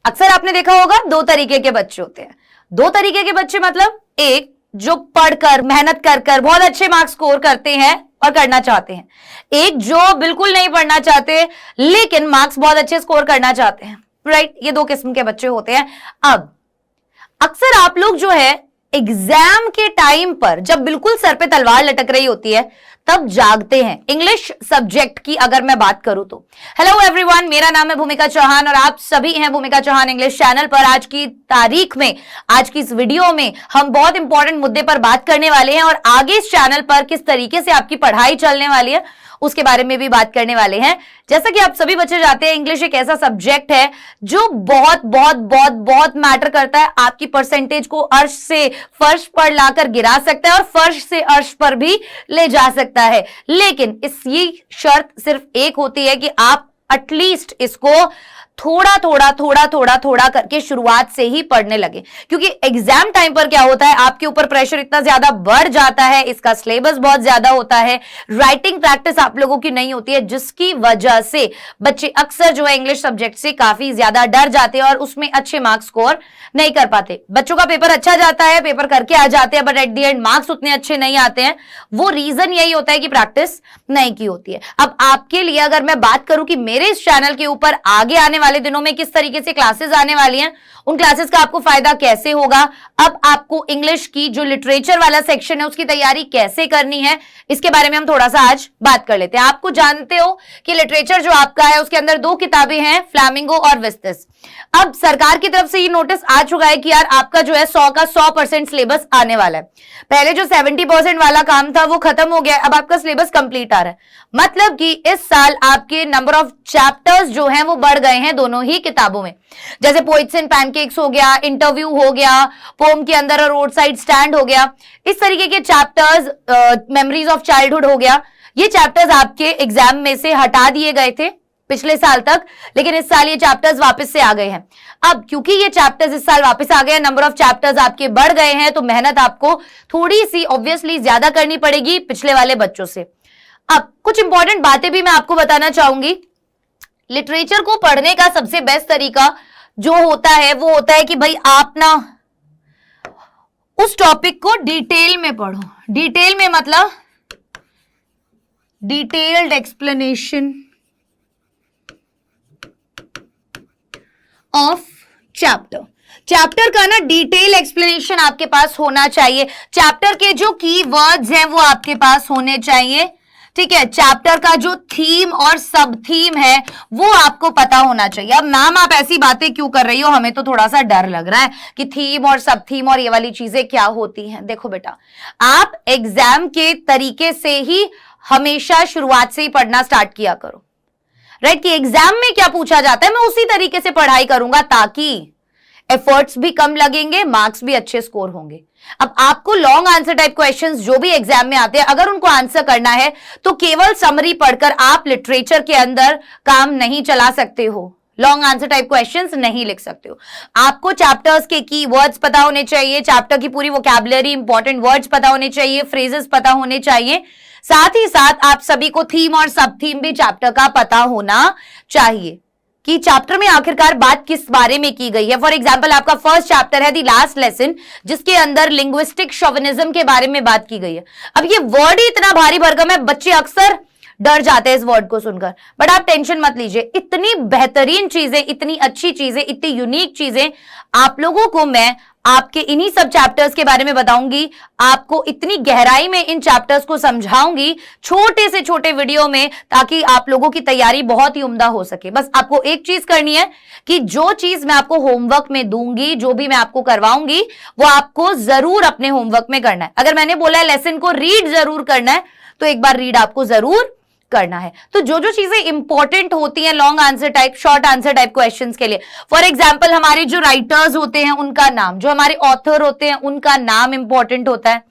अक्सर आपने देखा होगा दो तरीके के बच्चे होते हैं। दो तरीके के बच्चे मतलब एक जो पढ़कर मेहनत कर कर बहुत अच्छे मार्क्स स्कोर करते हैं और करना चाहते हैं, एक जो बिल्कुल नहीं पढ़ना चाहते लेकिन मार्क्स बहुत अच्छे स्कोर करना चाहते हैं, राइट। ये दो किस्म के बच्चे होते हैं। अब अक्सर आप लोग जो है एग्जाम के टाइम पर जब बिल्कुल सर पे तलवार लटक रही होती है तब जागते हैं। इंग्लिश सब्जेक्ट की अगर मैं बात करूं तो हेलो एवरीवन, मेरा नाम है भूमिका चौहान और आप सभी हैं भूमिका चौहान इंग्लिश चैनल पर। आज की तारीख में, आज की इस वीडियो में हम बहुत इंपॉर्टेंट मुद्दे पर बात करने वाले हैं और आगे इस चैनल पर किस तरीके से आपकी पढ़ाई चलने वाली है उसके बारे में भी बात करने वाले हैं। जैसा कि आप सभी बच्चे जानते हैं, इंग्लिश एक ऐसा सब्जेक्ट है जो बहुत बहुत बहुत बहुत मैटर करता है। आपकी परसेंटेज को अर्श से फर्श पर लाकर गिरा सकता है और फर्श से अर्श पर भी ले जा सकता है, लेकिन इसकी शर्त सिर्फ एक होती है कि आप एटलीस्ट इसको थोड़ा थोड़ा करके शुरुआत से ही पढ़ने लगे, क्योंकि एग्जाम टाइम पर क्या होता है, आपके ऊपर प्रेशर इतना ज्यादा बढ़ जाता है, इसका सिलेबस बहुत ज्यादा होता है, राइटिंग प्रैक्टिस आप लोगों की नहीं होती है, जिसकी वजह से बच्चे अक्सर जो है इंग्लिश सब्जेक्ट से काफी ज्यादा डर जाते हैं और उसमें अच्छे मार्क्स स्कोर नहीं कर पाते। बच्चों का पेपर अच्छा जाता है, पेपर करके आ जाते हैं, but at the end marks उतने अच्छे नहीं आते हैं। वो रीजन यही होता है कि प्रैक्टिस नहीं की होती है। अब आपके लिए अगर मैं बात करूं कि मेरे इस चैनल के ऊपर आगे आने वाले दिनों में किस तरीके से क्लासेस आने वाली हैं, उन क्लासेस का आपको फायदा कैसे होगा, अब आपको इंग्लिश की जो लिटरेचर वाला सेक्शन है उसकी तैयारी कैसे करनी है, इसके बारे में हम थोड़ा सा आज बात कर लेते हैं। आपको जानते हो कि लिटरेचर जो आपका है उसके अंदर दो किताबें हैं, फ्लैमिंगो और विस्तिस। अब सरकार की तरफ से ये नोटिस आ चुका है कि यार आपका जो है 100 का 100% सिलेबस आने वाला है। पहले जो 70% वाला काम था वो खत्म हो गया, अब आपका सिलेबस कंप्लीट आ रहा है। मतलब कि इस साल आपके नंबर ऑफ चैप्टर्स जो हैं वो बढ़ गए हैं दोनों ही किताबों में। जैसे पोइट्स एंड पैनकेक्स हो गया, इंटरव्यू हो गया, पोम के अंदर रोड साइड स्टैंड हो गया, इस तरीके के चैप्टर्स, मेमोरीज ऑफ चाइल्डहुड हो गया, ये चैप्टर्स आपके एग्जाम में से हटा दिए गए थे पिछले साल तक, लेकिन इस साल ये चैप्टर्स वापस से आ गए हैं। अब क्योंकि ये चैप्टर्स इस साल वापस आ गए हैं, नंबर ऑफ चैप्टर्स आपके बढ़ गए हैं, तो मेहनत आपको थोड़ी सी ऑब्वियसली ज्यादा करनी पड़ेगी पिछले वाले बच्चों से। अब कुछ इंपॉर्टेंट बातें भी मैं आपको बताना चाहूंगी। लिटरेचर को पढ़ने का सबसे बेस्ट तरीका जो होता है वो होता है कि भाई आप ना उस टॉपिक को डिटेल में पढ़ो। डिटेल में मतलब डिटेल्ड एक्सप्लेनेशन ऑफ चैप्टर का ना डिटेल एक्सप्लेनेशन आपके पास होना चाहिए। चैप्टर के जो की वर्ड्स हैं वो आपके पास होने चाहिए, ठीक है। चैप्टर का जो थीम और सब थीम है वो आपको पता होना चाहिए। अब मैम आप ऐसी बातें क्यों कर रही हो, हमें तो थोड़ा सा डर लग रहा है कि थीम और सब थीम और ये वाली चीजें क्या होती हैं। देखो बेटा, आप एग्जाम के तरीके से ही हमेशा शुरुआत से ही पढ़ना स्टार्ट किया करो, राइट। कि एग्जाम में क्या पूछा जाता है मैं उसी तरीके से पढ़ाई करूंगा, ताकि एफर्ट्स भी कम लगेंगे, मार्क्स भी अच्छे स्कोर होंगे। अब आपको लॉन्ग आंसर टाइप क्वेश्चंस जो भी एग्जाम में आते हैं, अगर उनको आंसर करना है तो केवल समरी पढ़कर आप लिटरेचर के अंदर काम नहीं चला सकते हो, लॉन्ग आंसर टाइप क्वेश्चंस नहीं लिख सकते हो। आपको चैप्टर्स के की वर्ड्स पता होने चाहिए, चैप्टर की पूरी वोकैबुलरी, इंपॉर्टेंट वर्ड्स पता होने चाहिए, फ्रेजेस पता होने चाहिए। साथ ही साथ आप सभी को थीम और सब थीम भी चैप्टर का पता होना चाहिए कि चैप्टर में आखिरकार बात किस बारे में की गई है। फॉर एग्जाम्पल, आपका फर्स्ट चैप्टर है द लास्ट लेसन, जिसके अंदर लिंग्विस्टिक शोविनिज्म के बारे में बात की गई है। अब ये वर्ड ही इतना भारी भरकम है, बच्चे अक्सर डर जाते हैं इस वर्ड को सुनकर, बट आप टेंशन मत लीजिए। इतनी बेहतरीन चीजें, इतनी अच्छी चीजें, इतनी यूनिक चीजें आप लोगों को मैं आपके इन्हीं सब चैप्टर्स के बारे में बताऊंगी। आपको इतनी गहराई में इन चैप्टर्स को समझाऊंगी छोटे से छोटे वीडियो में, ताकि आप लोगों की तैयारी बहुत ही उम्दा हो सके। बस आपको एक चीज करनी है कि जो चीज मैं आपको होमवर्क में दूंगी, जो भी मैं आपको करवाऊंगी, वो आपको जरूर अपने होमवर्क में करना है। अगर मैंने बोला है लेसन को रीड जरूर करना है, तो एक बार रीड आपको जरूर करना है। तो जो जो चीजें इंपॉर्टेंट होती हैं long answer type, short answer type questions के लिए, फॉर एग्जांपल हमारे जो राइटर्स होते हैं उनका नाम, जो हमारे ऑथर होते हैं उनका नाम इंपॉर्टेंट होता है।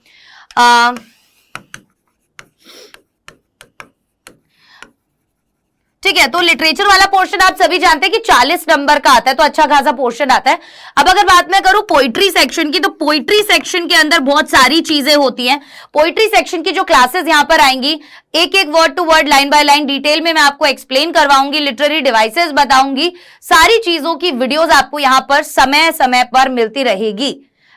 ठीक है। तो लिटरेचर वाला पोर्शन आप सभी जानते हैं कि 40 नंबर का आता है, तो अच्छा खासा पोर्शन आता है। अब अगर बात मैं करूं पोइट्री सेक्शन की, तो पोइट्री सेक्शन के अंदर बहुत सारी चीजें होती हैं। पोइट्री सेक्शन की जो क्लासेस यहां पर आएंगी, एक एक word to word, line by line detail में मैं आपको एक्सप्लेन करवाऊंगी, लिटरेरी डिवाइसेस बताऊंगी, सारी चीजों की वीडियोस आपको यहां पर समय समय पर मिलती रहेगी,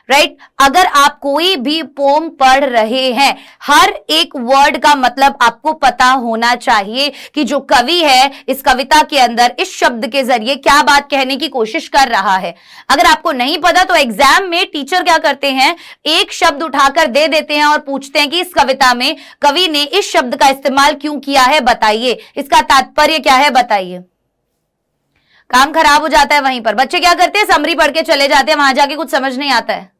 राइट। अगर आप कोई भी पोम पढ़ रहे हैं, हर एक वर्ड का मतलब आपको पता होना चाहिए कि जो कवि है इस कविता के अंदर इस शब्द के जरिए क्या बात कहने की कोशिश कर रहा है। अगर आपको नहीं पता तो एग्जाम में टीचर क्या करते हैं, एक शब्द उठाकर दे देते हैं और पूछते हैं कि इस कविता में कवि ने इस शब्द का इस्तेमाल क्यों किया है, बताइए, इसका तात्पर्य क्या है, बताइए। काम खराब हो जाता है वहीं पर। बच्चे क्या करते हैं, समरी पढ़ के चले जाते हैं, वहां जाके कुछ समझ नहीं आता है।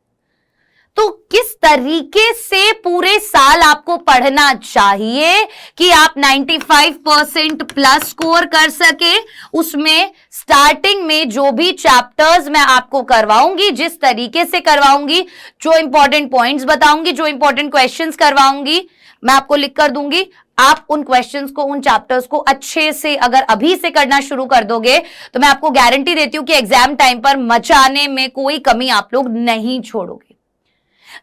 तो किस तरीके से पूरे साल आपको पढ़ना चाहिए कि आप 95% प्लस स्कोर कर सके, उसमें स्टार्टिंग में जो भी चैप्टर्स मैं आपको करवाऊंगी, जिस तरीके से करवाऊंगी, जो इंपॉर्टेंट पॉइंट्स बताऊंगी, जो इंपॉर्टेंट क्वेश्चंस करवाऊंगी, मैं आपको लिख कर दूंगी। आप उन क्वेश्चंस को, उन चैप्टर्स को अच्छे से अगर अभी से करना शुरू कर दोगे तो मैं आपको गारंटी देती हूं कि एग्जाम टाइम पर मचाने में कोई कमी आप लोग नहीं छोड़ोगे।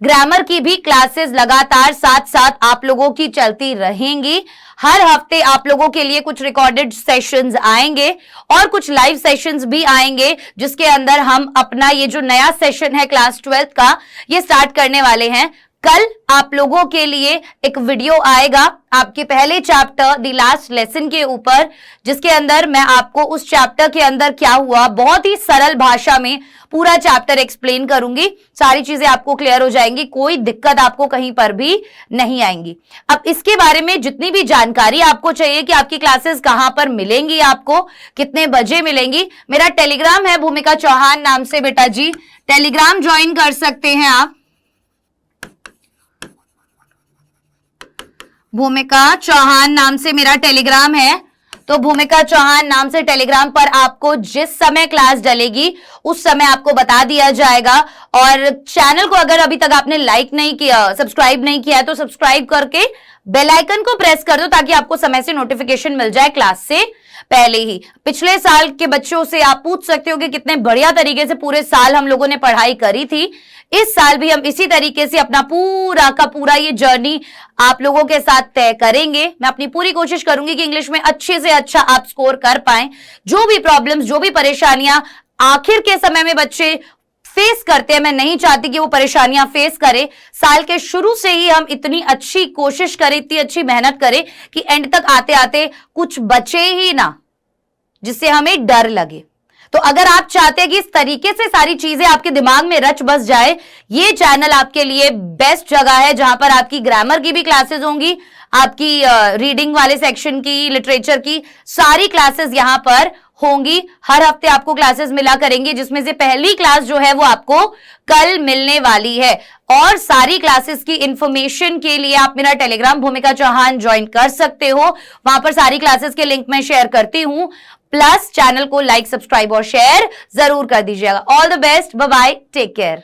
ग्रामर की भी क्लासेस लगातार साथ साथ आप लोगों की चलती रहेंगी। हर हफ्ते आप लोगों के लिए कुछ रिकॉर्डेड सेशंस आएंगे और कुछ लाइव सेशंस भी आएंगे, जिसके अंदर हम अपना ये जो नया सेशन है क्लास 12 का, ये स्टार्ट करने वाले हैं। कल आप लोगों के लिए एक वीडियो आएगा आपके पहले चैप्टर द लास्ट लेसन के ऊपर, जिसके अंदर मैं आपको उस चैप्टर के अंदर क्या हुआ बहुत ही सरल भाषा में पूरा चैप्टर एक्सप्लेन करूंगी। सारी चीजें आपको क्लियर हो जाएंगी, कोई दिक्कत आपको कहीं पर भी नहीं आएंगी। अब इसके बारे में जितनी भी जानकारी आपको चाहिए कि आपकी क्लासेस कहां पर मिलेंगी, आपको कितने बजे मिलेंगी, मेरा टेलीग्राम है भूमिका चौहान नाम से, बेटा जी टेलीग्राम ज्वाइन कर सकते हैं आप। भूमिका चौहान नाम से मेरा टेलीग्राम है, तो भूमिका चौहान नाम से टेलीग्राम पर आपको जिस समय क्लास डलेगी उस समय आपको बता दिया जाएगा। और चैनल को अगर अभी तक आपने लाइक नहीं किया, सब्सक्राइब नहीं किया है, तो सब्सक्राइब करके बेल आइकन को प्रेस कर दो ताकि आपको समय से नोटिफिकेशन मिल जाए क्लास से पहले ही। पिछले साल के बच्चों से आप पूछ सकते हो कि कितने बढ़िया तरीके से पूरे साल हम लोगों ने पढ़ाई करी थी। इस साल भी हम इसी तरीके से अपना पूरा का पूरा ये जर्नी आप लोगों के साथ तय करेंगे। मैं अपनी पूरी कोशिश करूंगी कि इंग्लिश में अच्छे से अच्छा आप स्कोर कर पाएं। जो भी प्रॉब्लम्स, जो भी परेशानियां आखिर के समय में बच्चे फेस करते हैं, मैं नहीं चाहती कि वो परेशानियां फेस करें। साल के शुरू से ही हम इतनी अच्छी कोशिश करें, इतनी अच्छी मेहनत करें कि एंड तक आते आते कुछ बचे ही ना जिससे हमें डर लगे। तो अगर आप चाहते हैं कि इस तरीके से सारी चीजें आपके दिमाग में रच बस जाए, ये चैनल आपके लिए बेस्ट जगह है, जहां पर आपकी ग्रामर की भी क्लासेस होंगी, आपकी रीडिंग वाले सेक्शन की, लिटरेचर की सारी क्लासेस यहां पर होंगी। हर हफ्ते आपको क्लासेस मिला करेंगे, जिसमें से पहली क्लास जो है वो आपको कल मिलने वाली है। और सारी क्लासेस की इंफॉर्मेशन के लिए आप मेरा टेलीग्राम भूमिका चौहान ज्वाइन कर सकते हो, वहां पर सारी क्लासेस के लिंक मैं शेयर करती हूं। प्लस चैनल को लाइक, सब्सक्राइब और शेयर जरूर कर दीजिएगा। All the best, bye bye, take care.